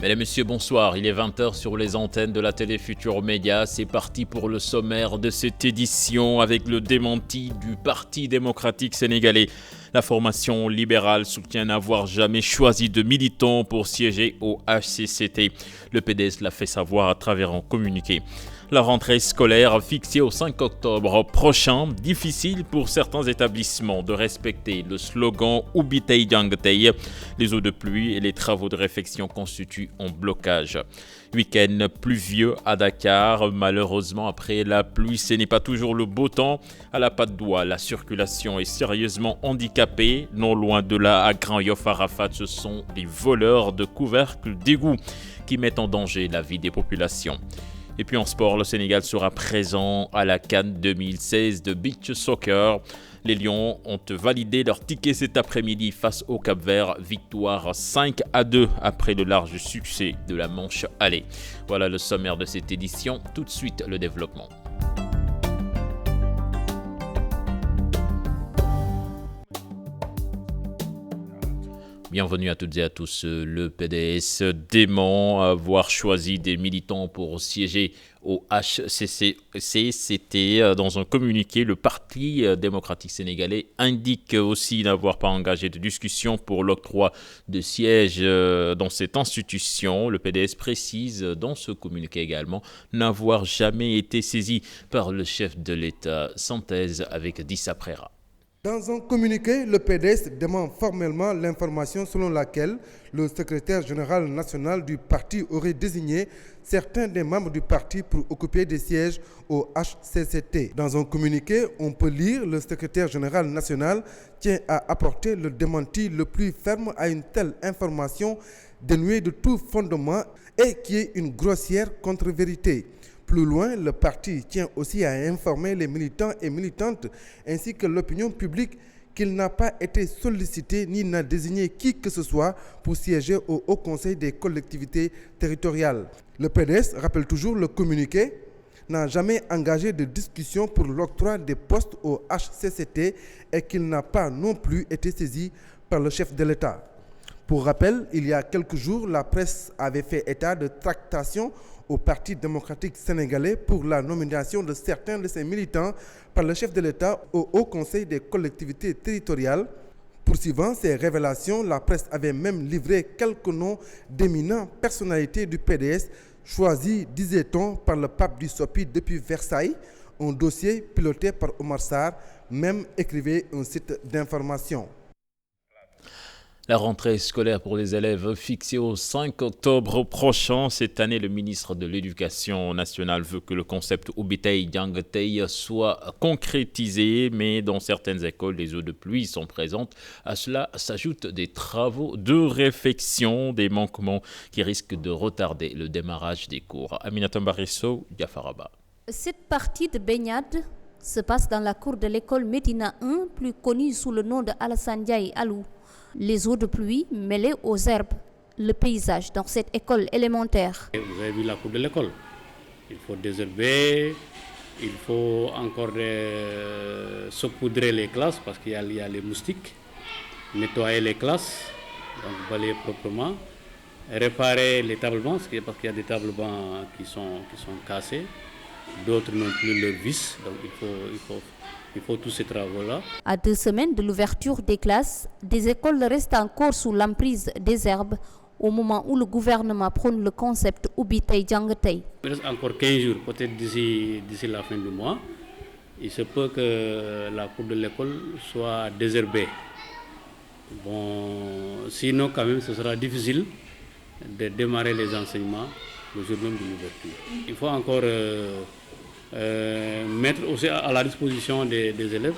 Mesdames, Messieurs, bonsoir. Il est 20h sur les antennes de la télé Futur Média. C'est parti pour le sommaire de cette édition avec le démenti du Parti démocratique sénégalais. La formation libérale soutient n'avoir jamais choisi de militants pour siéger au HCCT. Le PDS l'a fait savoir à travers un communiqué. La rentrée scolaire fixée au 5 octobre prochain, difficile pour certains établissements de respecter le slogan Ubitei Djangetei. Les eaux de pluie et les travaux de réfection constituent un blocage. Week-end pluvieux à Dakar. Malheureusement, après la pluie, ce n'est pas toujours le beau temps. À la Patte d'Oie, la circulation est sérieusement handicapée. Non loin de là, à Grand Yoff Arafat, ce sont les voleurs de couvercles d'égout qui mettent en danger la vie des populations. Et puis en sport, le Sénégal sera présent à la CAN 2016 de beach soccer. Les Lions ont validé leur ticket cet après-midi face au Cap-Vert. Victoire 5-2 après le large succès de la manche aller. Voilà le sommaire de cette édition. Tout de suite, le développement. Bienvenue à toutes et à tous. Le PDS dément avoir choisi des militants pour siéger au HCCT. C'était dans un communiqué. Le Parti démocratique sénégalais indique aussi n'avoir pas engagé de discussion pour l'octroi de sièges dans cette institution. Le PDS précise dans ce communiqué également n'avoir jamais été saisi par le chef de l'État. Synthèse avec Dissa Prera. Dans un communiqué, le PDS dément formellement l'information selon laquelle le secrétaire général national du parti aurait désigné certains des membres du parti pour occuper des sièges au HCCT. Dans un communiqué, on peut lire le secrétaire général national tient à apporter le démenti le plus ferme à une telle information dénuée de tout fondement et qui est une grossière contre-vérité. Plus loin, le parti tient aussi à informer les militants et militantes ainsi que l'opinion publique qu'il n'a pas été sollicité ni n'a désigné qui que ce soit pour siéger au Haut Conseil des collectivités territoriales. Le PDS, rappelle toujours le communiqué, n'a jamais engagé de discussion pour l'octroi des postes au HCCT et qu'il n'a pas non plus été saisi par le chef de l'État. Pour rappel, il y a quelques jours, la presse avait fait état de tractations au Parti démocratique sénégalais pour la nomination de certains de ses militants par le chef de l'État au Haut Conseil des collectivités territoriales. Poursuivant ces révélations, la presse avait même livré quelques noms d'éminentes personnalités du PDS choisis, disait-on, par le pape du Sopi depuis Versailles, un dossier piloté par Omar Sarr, même écrivait un site d'information. La rentrée scolaire pour les élèves fixée au 5 octobre prochain. Cette année, le ministre de l'Éducation nationale veut que le concept Ubitei Djangetei soit concrétisé, mais dans certaines écoles, les eaux de pluie sont présentes. À cela s'ajoutent des travaux de réfection, des manquements qui risquent de retarder le démarrage des cours. Aminata Mbarisso, Diafaraba. Cette partie de baignade se passe dans la cour de l'école Médina 1, plus connue sous le nom de Alassane Ndiaye Alou. Les eaux de pluie mêlées aux herbes, le paysage dans cette école élémentaire. Vous avez vu la cour de l'école. Il faut désherber, il faut encore saupoudrer les classes parce qu'il y a les moustiques, nettoyer les classes, donc balayer proprement, réparer les tables bancs parce qu'il y a des tables bancs qui sont cassés, d'autres n'ont plus leur vis, donc il faut tous ces travaux-là. À 2 semaines de l'ouverture des classes, des écoles restent encore sous l'emprise des herbes au moment où le gouvernement prône le concept Ubitei Djangetei. Il reste encore 15 jours, peut-être d'ici la fin du mois. Il se peut que la cour de l'école soit désherbée. Bon, sinon, quand même, ce sera difficile de démarrer les enseignements le jour même de l'ouverture. Il faut encore mettre aussi à la disposition des élèves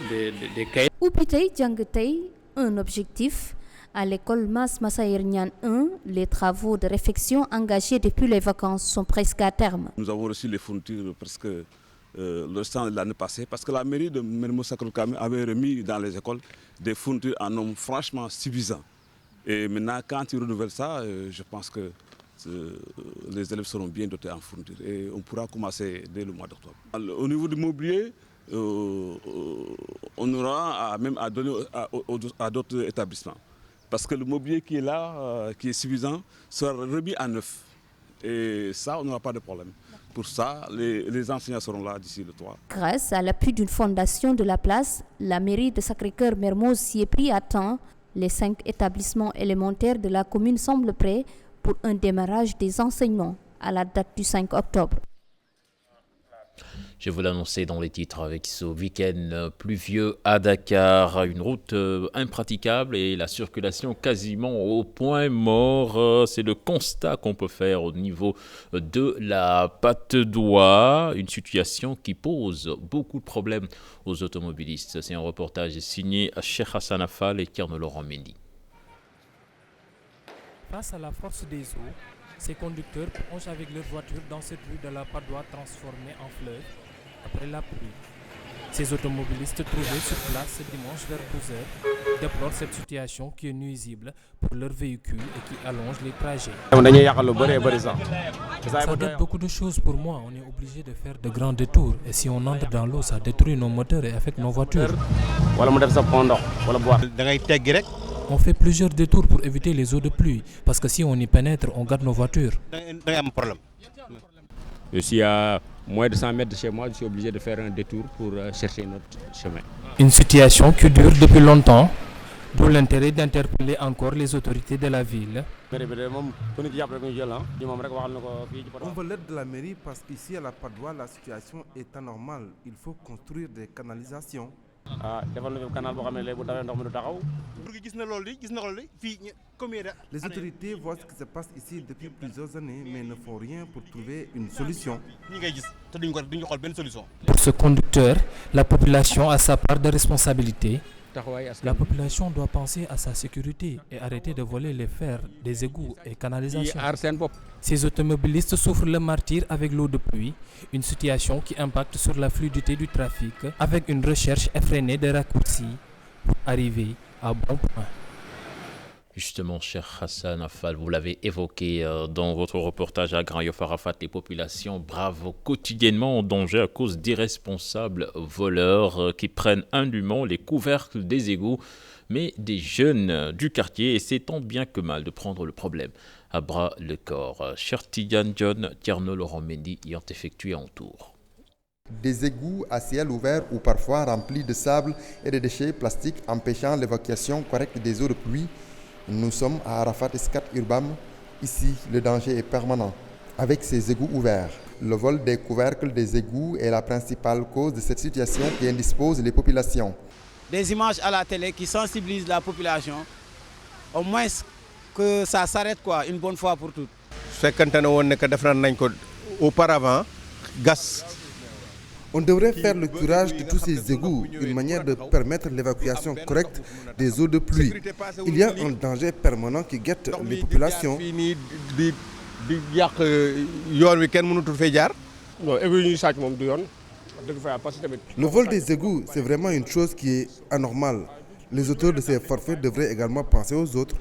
des cahiers. Ubitei Djangetei, un objectif. À l'école Mas Massaïr Niane 1, les travaux de réfection engagés depuis les vacances sont presque à terme. Nous avons reçu les fournitures presque le temps de l'année passée parce que la mairie de Mermoz Sacré-Cœur avait remis dans les écoles des fournitures en nombre franchement suffisant. Et maintenant, quand ils renouvellent ça, je pense que les élèves seront bien dotés en fourniture et on pourra commencer dès le mois d'octobre. Au niveau du mobilier, on aura même à donner à d'autres établissements. parce que le mobilier qui est là, qui est suffisant, sera remis à neuf. Et ça, on n'aura pas de problème. Pour ça, les enseignants seront là d'ici le 3. Grâce à l'appui d'une fondation de la place, la mairie de Sacré-Cœur-Mermoz s'y est pris à temps. Les 5 établissements élémentaires de la commune semblent prêts pour un démarrage des enseignements à la date du 5 octobre. Je vous l'annonçais dans les titres avec ce week-end pluvieux à Dakar, une route impraticable et la circulation quasiment au point mort. C'est le constat qu'on peut faire au niveau de la Patte d'Oie, une situation qui pose beaucoup de problèmes aux automobilistes. C'est un reportage signé Cheikh Hassan Affal et Thierno Laurent Mendy. Face à la force des eaux, ces conducteurs plongent avec leur voiture dans cette rue de la Patte d'Oie transformée en fleuve après la pluie. Ces automobilistes trouvés sur place ce dimanche vers 12h déplorent cette situation qui est nuisible pour leurs véhicules et qui allonge les trajets. Ça gâte beaucoup de choses pour moi. On est obligé de faire de grands détours et si on entre dans l'eau, ça détruit nos moteurs et affecte nos voitures. On fait plusieurs détours pour éviter les eaux de pluie parce que si on y pénètre, on garde nos voitures. Je suis à moins de 100 mètres de chez moi, je suis obligé de faire un détour pour chercher notre chemin. Une situation qui dure depuis longtemps, d'où l'intérêt d'interpeller encore les autorités de la ville. On veut l'aide de la mairie parce qu'ici à la Patte d'Oie, la situation est anormale. Il faut construire des canalisations. Les autorités voient ce qui se passe ici depuis plusieurs années mais ne font rien pour trouver une solution. Pour ce conducteur, la population a sa part de responsabilité. La population doit penser à sa sécurité et arrêter de voler les fers des égouts et canalisations. Ces automobilistes souffrent le martyre avec l'eau de pluie, une situation qui impacte sur la fluidité du trafic avec une recherche effrénée de raccourcis pour arriver à bon point. Justement, cher Hassan Affal, vous l'avez évoqué dans votre reportage à Grand Yoff Arafat, les populations bravent quotidiennement en danger à cause d'irresponsables voleurs qui prennent indûment les couvercles des égouts, mais des jeunes du quartier essaient tant bien que mal de prendre le problème à bras le corps. Cher Tidiane John, Thierno Laurent Mendy y ont effectué un tour. Des égouts à ciel ouvert ou parfois remplis de sable et de déchets plastiques empêchant l'évacuation correcte des eaux de pluie. Nous sommes à Arafat Scat Urbam. Ici, le danger est permanent. Avec ces égouts ouverts, le vol des couvercles des égouts est la principale cause de cette situation qui indispose les populations. Des images à la télé qui sensibilisent la population, au moins que ça s'arrête une bonne fois pour toutes. On devrait faire le curage de tous ces égouts, une manière de permettre l'évacuation correcte des eaux de pluie. Il y a un danger permanent qui guette les populations. Le vol des égouts, c'est vraiment une chose qui est anormale. Les auteurs de ces forfaits devraient également penser aux autres.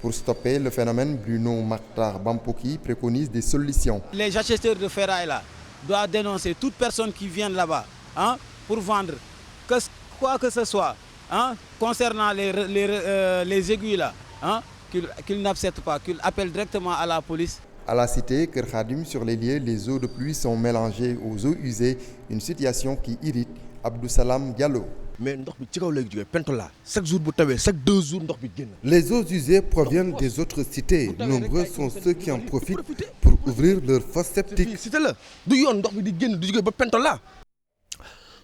Pour stopper le phénomène, Bruno Maktar Bampoki préconise des solutions. Les acheteurs de ferraille là doivent dénoncer toute personne qui vient là-bas pour vendre quoi que ce soit concernant les aiguilles là, qu'ils n'acceptent pas, qu'ils appellent directement à la police. À la cité Kër Khadim, sur les lieux, les eaux de pluie sont mélangées aux eaux usées, une situation qui irrite Abdou Salam Diallo. Les eaux usées proviennent des autres cités. Nombreux sont ceux qui en profitent pour ouvrir leurs fosses septiques.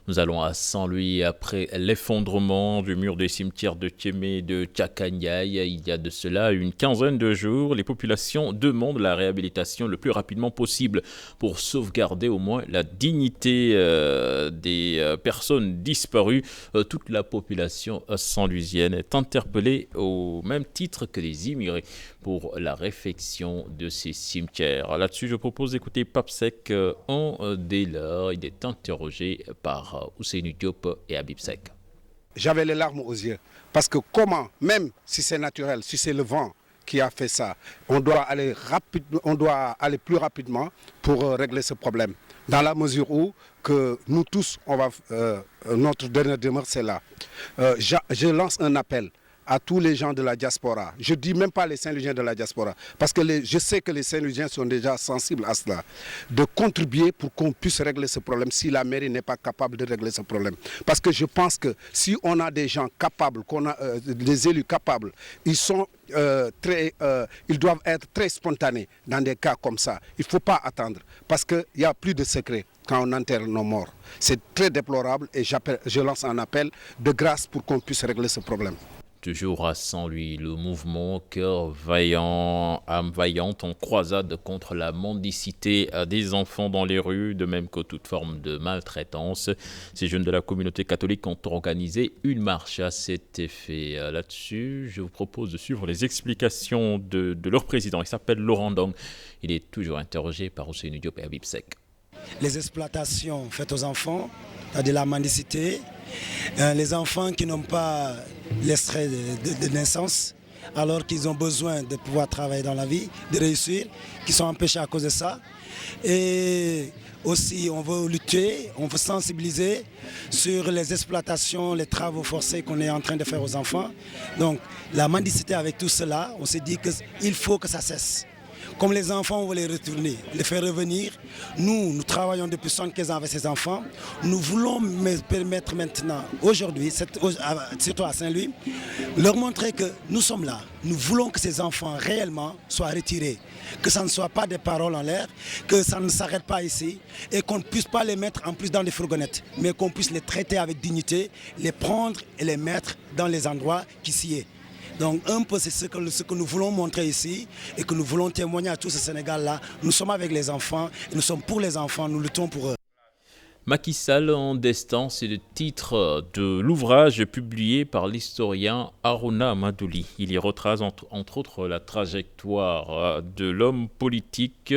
Nous allons à Saint-Louis après l'effondrement du mur des cimetières de Tchémé et de Tchakaniaï. Il y a de cela une quinzaine de jours. Les populations demandent la réhabilitation le plus rapidement possible pour sauvegarder au moins la dignité des personnes disparues. Toute la population saint-louisienne est interpellée au même titre que les immigrés pour la réfection de ces cimetières. Là-dessus, je propose d'écouter Papsek en délire. Il est interrogé par Ousseynou Diop et Habib Sek. J'avais les larmes aux yeux parce que comment, même si c'est naturel, si c'est le vent qui a fait ça, on doit aller plus rapidement pour régler ce problème. dans la mesure où que nous tous, notre dernière demeure, c'est là. Je lance un appel à tous les gens de la diaspora. Je ne dis même pas les Saint-Louisiens de la diaspora, parce que je sais que les Saint-Louisiens sont déjà sensibles à cela, de contribuer pour qu'on puisse régler ce problème si la mairie n'est pas capable de régler ce problème. Parce que je pense que si on a des gens capables, des élus capables, ils doivent être très spontanés dans des cas comme ça. Il ne faut pas attendre, parce qu'il n'y a plus de secret quand on enterre nos morts. C'est très déplorable et je lance un appel de grâce pour qu'on puisse régler ce problème. Toujours à Saint-Louis, le mouvement Cœur Vaillant, âme vaillante en croisade contre la mendicité des enfants dans les rues, de même que toute forme de maltraitance. Ces jeunes de la communauté catholique ont organisé une marche à cet effet. Là-dessus, je vous propose de suivre les explications de leur président. Il s'appelle Laurent Dong. Il est toujours interrogé par Ousseynou Diop et Habib Seck. Les exploitations faites aux enfants, de la mendicité, les enfants qui n'ont pas l'extrait de naissance alors qu'ils ont besoin de pouvoir travailler dans la vie, de réussir, qui sont empêchés à cause de ça. Et aussi on veut lutter, on veut sensibiliser sur les exploitations, les travaux forcés qu'on est en train de faire aux enfants. Donc la mendicité avec tout cela, on s'est dit qu'il faut que ça cesse. Comme les enfants, on veut les retourner, les faire revenir. Nous travaillons depuis 75 ans avec ces enfants. Nous voulons permettre maintenant, aujourd'hui, surtout à Saint-Louis, leur montrer que nous sommes là. Nous voulons que ces enfants réellement soient retirés. Que ça ne soit pas des paroles en l'air, que ça ne s'arrête pas ici et qu'on ne puisse pas les mettre en plus dans des fourgonnettes, mais qu'on puisse les traiter avec dignité, les prendre et les mettre dans les endroits qui s'y est. Donc un peu c'est ce que nous voulons montrer ici et que nous voulons témoigner à tout ce Sénégal-là. Nous sommes avec les enfants, nous sommes pour les enfants, nous luttons pour eux. Macky Sall en destin, c'est le titre de l'ouvrage publié par l'historien Harouna Amadouli. Il y retrace entre autres la trajectoire de l'homme politique.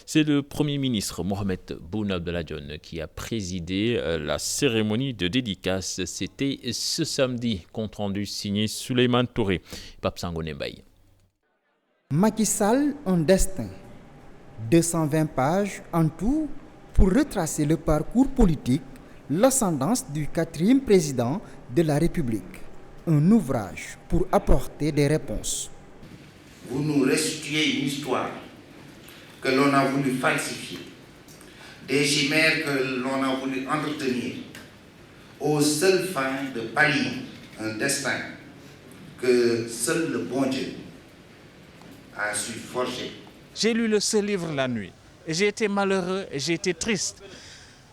C'est le Premier ministre Mohamed Boun Abdallah Dionne qui a présidé la cérémonie de dédicace. C'était ce samedi, compte rendu signé Souleymane Touré. Pape Sangone Mbaye. Macky Sall en destin, 220 pages en tout, pour retracer le parcours politique, l'ascendance du 4e président de la République. Un ouvrage pour apporter des réponses. Vous nous restituez une histoire que l'on a voulu falsifier, des chimères que l'on a voulu entretenir, aux seules fins de pallier un destin que seul le bon Dieu a su forger. J'ai lu ce livre la nuit. J'ai été malheureux et j'ai été triste.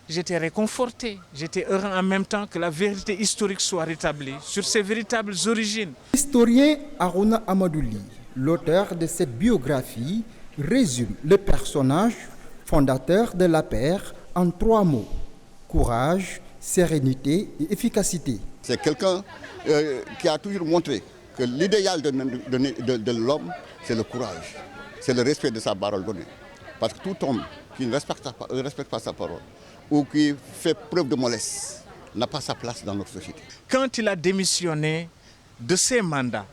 J'étais réconforté, j'étais heureux en même temps que la vérité historique soit rétablie sur ses véritables origines. L'historien Harouna Amadouli, l'auteur de cette biographie, résume le personnage fondateur de l'APR en 3 mots: courage, sérénité et efficacité. C'est quelqu'un qui a toujours montré que l'idéal de l'homme, c'est le courage, c'est le respect de sa parole donnée. Parce que tout homme qui ne respecte pas sa parole ou qui fait preuve de mollesse n'a pas sa place dans notre société. Quand il a démissionné de ses mandats,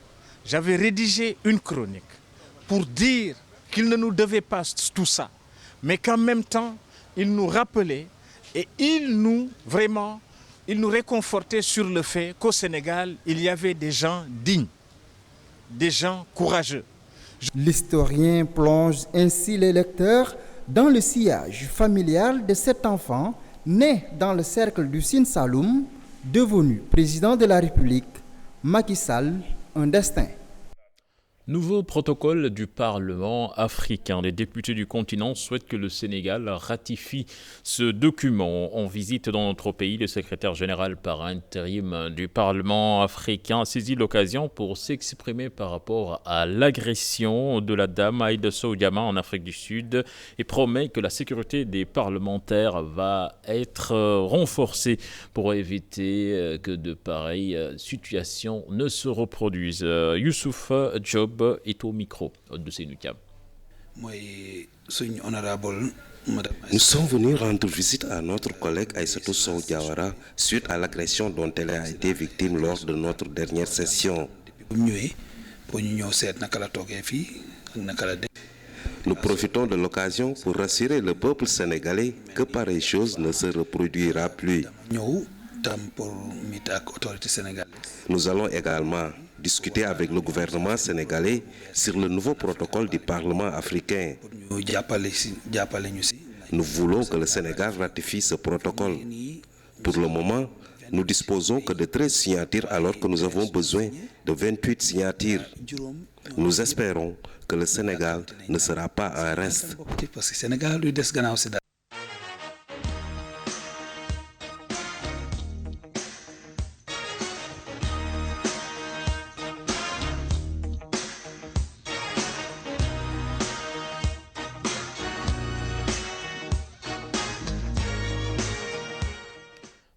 j'avais rédigé une chronique pour dire qu'il ne nous devait pas tout ça, mais qu'en même temps, il nous rappelait et il nous réconfortait sur le fait qu'au Sénégal, il y avait des gens dignes, des gens courageux. L'historien plonge ainsi les lecteurs dans le sillage familial de cet enfant né dans le cercle du Sine Saloum, devenu président de la République. Macky Sall, un destin. Nouveau protocole du Parlement africain. Les députés du continent souhaitent que le Sénégal ratifie ce document. En visite dans notre pays, le secrétaire général par intérim du Parlement africain a saisi l'occasion pour s'exprimer par rapport à l'agression de la dame Aïda Sow Diama en Afrique du Sud et promet que la sécurité des parlementaires va être renforcée pour éviter que de pareilles situations ne se reproduisent. Youssouf Job est au micro de Sénoukiam. Nous sommes venus rendre visite à notre collègue Aïssatou Sow Diawara suite à l'agression dont elle a été victime lors de notre dernière Nous profitons de l'occasion pour rassurer le peuple sénégalais que pareille chose ne se reproduira plus. Nous allons également discuter avec le gouvernement sénégalais sur le nouveau protocole du Parlement africain. Nous voulons que le Sénégal ratifie ce protocole. Pour le moment, nous disposons que de 13 signatures alors que nous avons besoin de 28 signatures. Nous espérons que le Sénégal ne sera pas en reste.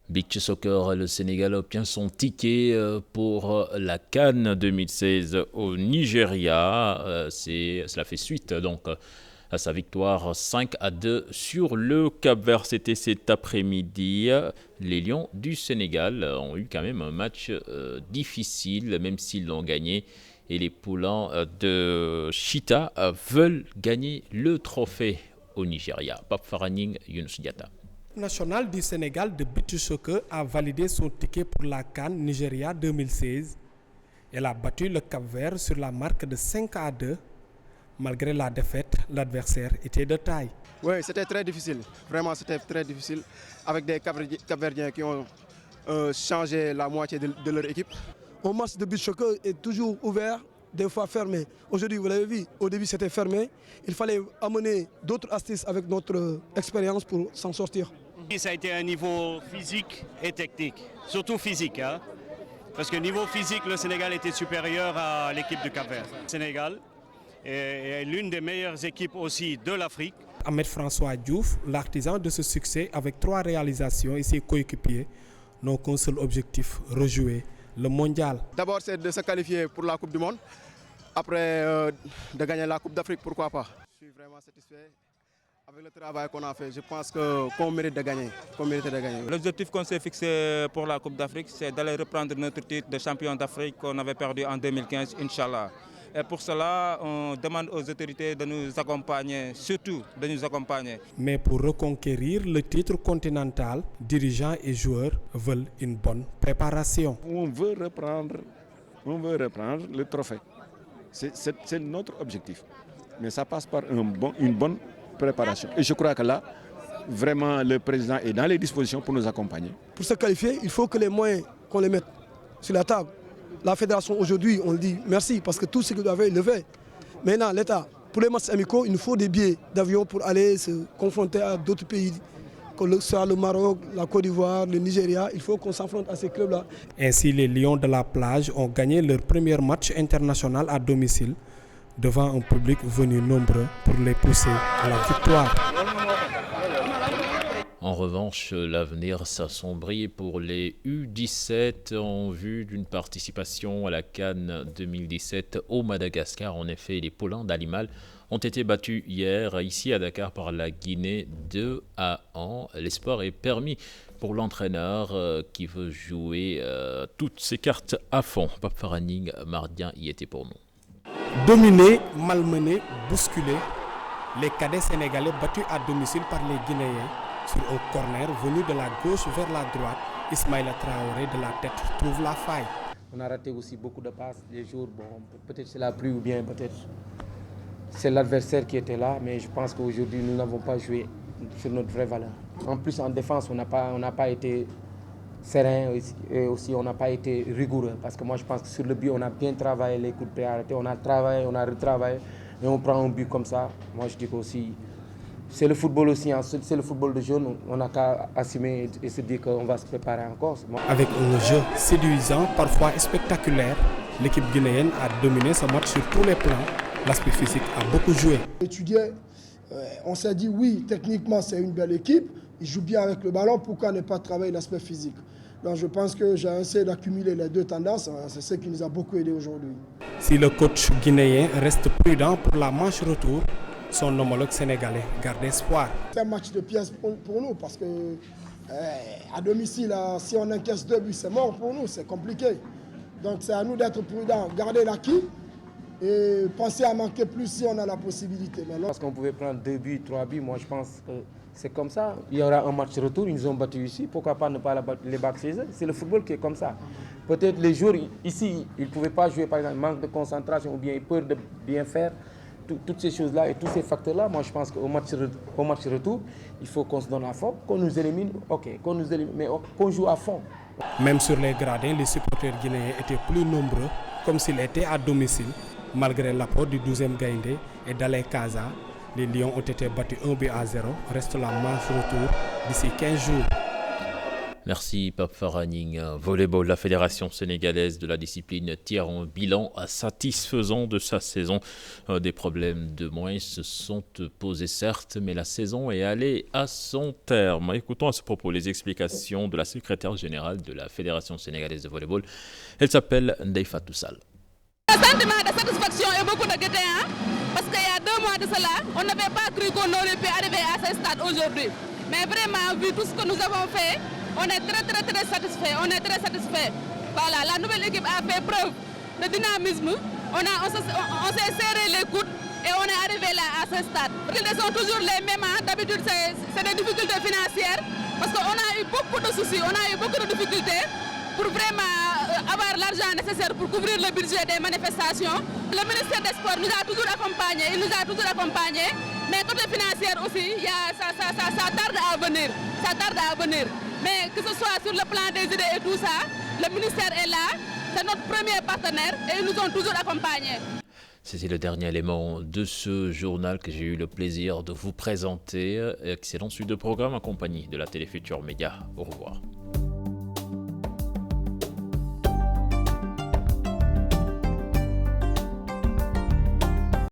Beach Soccer, le Sénégal obtient son ticket pour la CAN 2016 au Nigeria. Cela fait suite donc à sa victoire 5-2 sur le Cap-Vert. C'était cet après-midi. Les Lions du Sénégal ont eu quand même un match difficile, même s'ils l'ont gagné. Et les Poulains de Chita veulent gagner le trophée au Nigeria. Pape Faraning, Younous Diatta. National du Sénégal de beach soccer a validé son ticket pour la CAN Nigeria 2016. Elle a battu le Cap-Vert sur la marque de 5-2. Malgré la défaite, l'adversaire était de taille. Oui, c'était très difficile. Vraiment, c'était très difficile. Avec des Cap-Verdiens qui ont changé la moitié de leur équipe. Un match de beach soccer est toujours ouvert, des fois fermé. Aujourd'hui, vous l'avez vu, au début c'était fermé. Il fallait amener d'autres astuces avec notre expérience pour s'en sortir. Ça a été un niveau physique et technique, surtout physique. Hein? Parce que niveau physique, le Sénégal était supérieur à l'équipe du Cap-Vert. Le Sénégal est l'une des meilleures équipes aussi de l'Afrique. Ahmed François Diouf, l'artisan de ce succès avec 3 réalisations et ses coéquipiers, n'ont qu'un seul objectif, rejouer le mondial. D'abord, c'est de se qualifier pour la Coupe du Monde. Après, de gagner la Coupe d'Afrique, pourquoi pas. Je suis vraiment satisfait. Avec le travail qu'on a fait, je pense qu'on mérite de gagner. L'objectif qu'on s'est fixé pour la Coupe d'Afrique, c'est d'aller reprendre notre titre de champion d'Afrique qu'on avait perdu en 2015, Inch'Allah. Et pour cela, on demande aux autorités de nous accompagner, surtout de nous accompagner. Mais pour reconquérir le titre continental, dirigeants et joueurs veulent une bonne préparation. On veut reprendre le trophée. C'est notre objectif. Mais ça passe par une bonne préparation. Et je crois que là, vraiment, le président est dans les dispositions pour nous accompagner. Pour se qualifier, il faut que les moyens, qu'on les mette sur la table. La fédération aujourd'hui, on dit merci parce que tout ce qu'ils avaient levé. Maintenant, l'État, pour les matchs amicaux, il nous faut des billets d'avion pour aller se confronter à d'autres pays, comme soit le Maroc, la Côte d'Ivoire, le Nigeria. Il faut qu'on s'affronte à ces clubs-là. Ainsi, les Lions de la plage ont gagné leur premier match international à domicile devant un public venu nombreux pour les pousser à la victoire. En revanche, l'avenir s'assombrit pour les U17 en vue d'une participation à la CAN 2017 au Madagascar. En effet, les Poulains d'Alimal ont été battus hier ici à Dakar par la Guinée 2-1. L'espoir est permis pour l'entraîneur qui veut jouer toutes ses cartes à fond. Pape Faraning, Mardien y était pour nous. Dominés, malmenés, bousculés, les cadets sénégalais battus à domicile par les Guinéens sur un corner venu de la gauche vers la droite. Ismaïla Traoré de la tête trouve la faille. On a raté aussi beaucoup de passes. Les jours, peut-être c'est la pluie ou bien peut-être c'est l'adversaire qui était là, mais je pense qu'aujourd'hui nous n'avons pas joué sur notre vraie valeur. En plus en défense, on n'a pas été serein et aussi on n'a pas été rigoureux parce que moi je pense que sur le but on a bien travaillé les coups de pied arrêtés, on a travaillé, on a retravaillé et on prend un but comme ça. Moi je dis qu'aussi c'est le football aussi, hein, c'est le football de jeunes, on n'a qu'à assumer et se dire qu'on va se préparer encore. Avec un jeu séduisant, parfois spectaculaire, l'équipe guinéenne a dominé ce match sur tous les plans. L'aspect physique a beaucoup joué. On s'est dit oui, techniquement c'est une belle équipe, ils jouent bien avec le ballon, pourquoi ne pas travailler l'aspect physique? Donc je pense que j'ai essayé d'accumuler les deux tendances, c'est ce qui nous a beaucoup aidé aujourd'hui. Si le coach guinéen reste prudent pour la manche retour, son homologue sénégalais garde espoir. C'est un match de pièce pour nous parce que à domicile, si on encaisse 2 buts, c'est mort pour nous, c'est compliqué. Donc c'est à nous d'être prudents, garder l'acquis et penser à marquer plus si on a la possibilité. Parce qu'on pouvait prendre 2 buts, 3 buts, moi je pense que c'est comme ça. Il y aura un match retour, ils nous ont battus ici, pourquoi pas ne pas les battre chez eux? C'est le football qui est comme ça. Peut-être les joueurs ici, ils ne pouvaient pas jouer par exemple, manque de concentration ou bien peur de bien faire. Toutes ces choses-là et tous ces facteurs-là, moi je pense qu'au match retour, il faut qu'on se donne à fond, qu'on nous élimine, ok, qu'on nous élimine, mais qu'on joue à fond. Même sur les gradins, les supporters guinéens étaient plus nombreux, comme s'ils étaient à domicile. Malgré l'apport du 12e Gaïndé et d'Alain Kaza, les Lions ont été battus 1-0. Reste la manche retour d'ici 15 jours. Merci Pape Faraning. Volleyball, la Fédération sénégalaise de la discipline tire un bilan satisfaisant de sa saison. Des problèmes de moyens se sont posés certes, mais la saison est allée à son terme. Écoutons à ce propos les explications de la secrétaire générale de la Fédération sénégalaise de volleyball. Elle s'appelle Ndeye Fatou Sall. Un sentiment de satisfaction et beaucoup de gaieté, parce qu'il y a 2 mois de cela, on n'avait pas cru qu'on aurait pu arriver à ce stade aujourd'hui. Mais vraiment, vu tout ce que nous avons fait, on est très satisfait. Voilà, la nouvelle équipe a fait preuve de dynamisme. On s'est serré les coudes et on est arrivé là à ce stade. Ils sont toujours les mêmes. D'habitude, c'est des difficultés financières parce qu'on a eu beaucoup de soucis, on a eu beaucoup de difficultés pour vraiment avoir l'argent nécessaire pour couvrir le budget des manifestations. Le ministère des Sports nous a toujours accompagnés, mais côté financier aussi, ça tarde à venir. Mais que ce soit sur le plan des idées et tout ça, le ministère est là, c'est notre premier partenaire et ils nous ont toujours accompagnés. C'était le dernier élément de ce journal que j'ai eu le plaisir de vous présenter. Excellente suite de programme en compagnie de la Télé Futurs Médias. Au revoir.